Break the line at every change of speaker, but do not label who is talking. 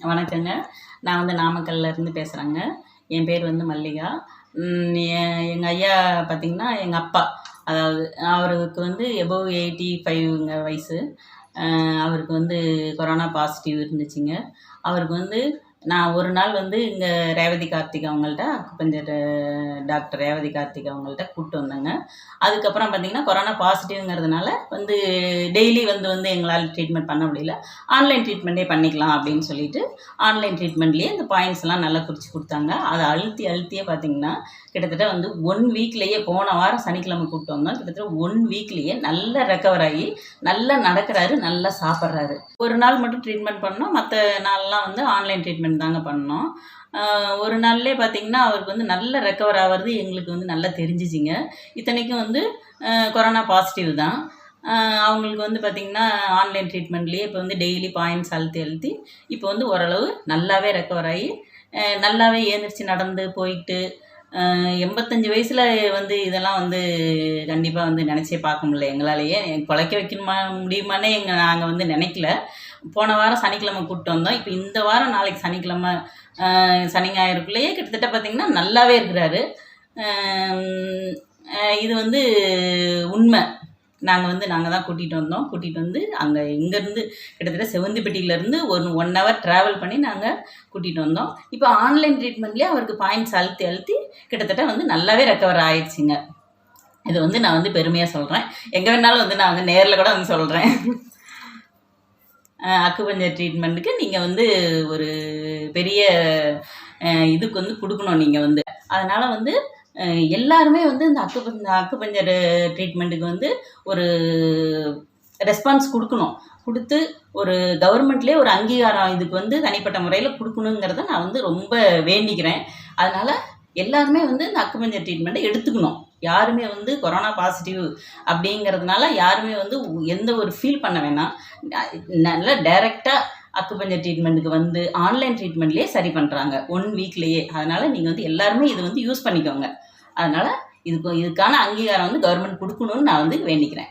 வணக்கங்க. நான் வந்து நாமக்கல்லேருந்து பேசுகிறேங்க. என் பேர் வந்து மல்லிகா. எங்கள் ஐயா பார்த்திங்கன்னா எங்கள் அப்பா, அதாவது அவருக்கு வந்து எபோவ் 85ங்க வயசு. அவருக்கு வந்து கொரோனா பாசிட்டிவ் இருந்துச்சுங்க. அவருக்கு வந்து நான் ஒரு நாள் வந்து இங்கே ரேவதி கார்த்திக் அவங்கள்ட்ட அக்குபஞ்சர் டாக்டர் ரேவதி கார்த்திக் அவங்கள்ட்ட கூப்பிட்டு வந்தேங்க. அதுக்கப்புறம் பார்த்திங்கன்னா கொரோனா பாசிட்டிவ்ங்கிறதுனால வந்து டெய்லி வந்து எங்களால் ட்ரீட்மெண்ட் பண்ண முடியல. ஆன்லைன் ட்ரீட்மெண்ட்டே பண்ணிக்கலாம் அப்படின்னு சொல்லிட்டு ஆன்லைன் ட்ரீட்மெண்ட்லேயே இந்த பாயிண்ட்ஸ்லாம் நல்லா குறித்து கொடுத்தாங்க. அதை அழுத்தியே பார்த்திங்கன்னா கிட்டத்தட்ட வந்து 1 வீக்லேயே, போன வாரம் சனிக்கிழமை கூப்பிட்டு வந்தோம், கிட்டத்தட்ட 1 வீக்லேயே நல்லா ரெக்கவர் ஆகி நல்லா நடக்கிறாரு, நல்லா சாப்பிட்றாரு. ஒரு நாள் மட்டும் ட்ரீட்மெண்ட் பண்ணோம், மற்ற நாள்லாம் வந்து ஆன்லைன் ட்ரீட்மெண்ட் தாங்க பண்ணோம். ஒரு நாள்லேயே பார்த்திங்கன்னா அவருக்கு வந்து நல்ல ரெக்கவர் ஆகிறது எங்களுக்கு வந்து நல்லா தெரிஞ்சிச்சிங்க. இத்தனைக்கும் வந்து கொரோனா பாசிட்டிவ் தான். அவங்களுக்கு வந்து பார்த்திங்கன்னா ஆன்லைன் ட்ரீட்மெண்ட்லேயே இப்போ வந்து டெய்லி பாயிண்ட்ஸ் அழுத்தி இப்போ வந்து ஓரளவு நல்லாவே ரெக்கவர் ஆகி நல்லாவே எழுந்திரிச்சு நடந்து போயிட்டு 85 வயசில் வந்து இதெல்லாம் வந்து கண்டிப்பாக வந்து நினச்சே பார்க்க முடியல. எங்களாலேயே குலைக்க முடியுமானே நாங்கள் வந்து நினைக்கல. போன வாரம் சனிக்கிழமை கூப்பிட்டு வந்தோம். இப்போ இந்த வாரம் நாளைக்கு சனிக்கிழமை சனி ஞாயிறுக்குள்ளேயே கிட்டத்தட்ட பார்த்திங்கன்னா நல்லாவே இருக்கிறாரு. இது வந்து உண்மை. நாங்கள் தான் கூட்டிகிட்டு வந்து அங்கே இங்கேருந்து கிட்டத்தட்ட செவந்திப்பட்டியிலேருந்து 1 ஹவர் ட்ராவல் பண்ணி நாங்கள் கூட்டிகிட்டு வந்தோம். இப்போ ஆன்லைன் ட்ரீட்மெண்ட்லேயே அவருக்கு பாயிண்ட்ஸ் அழுத்தி கிட்டத்தட்ட வந்து நல்லாவே ரெக்கவர் ஆயிடுச்சுங்க. இது வந்து நான் வந்து பெருமையாக சொல்கிறேன். எங்கே வேணாலும் வந்து நான் வந்து நேரில் கூட வந்து சொல்கிறேன். அக்குபஞ்சர் ட்ரீட்மெண்ட்டுக்கு நீங்கள் வந்து ஒரு பெரிய இதுக்கு வந்து கொடுக்கணும் நீங்கள் வந்து. அதனால் வந்து எல்லாருமே வந்து இந்த அக்குபஞ்சர் ட்ரீட்மெண்ட்டுக்கு வந்து ஒரு ரெஸ்பான்ஸ் கொடுத்து ஒரு கவர்மெண்ட்லேயே ஒரு அங்கீகாரம் இதுக்கு வந்து தனிப்பட்ட முறையில் கொடுக்கணுங்கிறத நான் வந்து ரொம்ப வேண்டிக்கிறேன். அதனால் எல்லாருமே வந்து இந்த அக்குபஞ்சர் ட்ரீட்மெண்ட்டை எடுத்துக்கணும். யாருமே வந்து கொரோனா பாசிட்டிவ் அப்படிங்கிறதுனால யாருமே வந்து எந்த ஒரு ஃபீல் பண்ண வேணாம். நல்லா டைரெக்டாக அக்குபஞ்சர் ட்ரீட்மெண்ட்டுக்கு வந்து ஆன்லைன் ட்ரீட்மெண்ட்லேயே சரி பண்ணுறாங்க 1 வீக்லேயே. அதனால் நீங்கள் வந்து எல்லாருமே இது வந்து யூஸ் பண்ணிக்கோங்க. அதனால் இதுக்கான அங்கீகாரம் வந்து கவர்மெண்ட் கொடுக்கணும்னு நான் வந்து வேண்டிக்கிறேன்.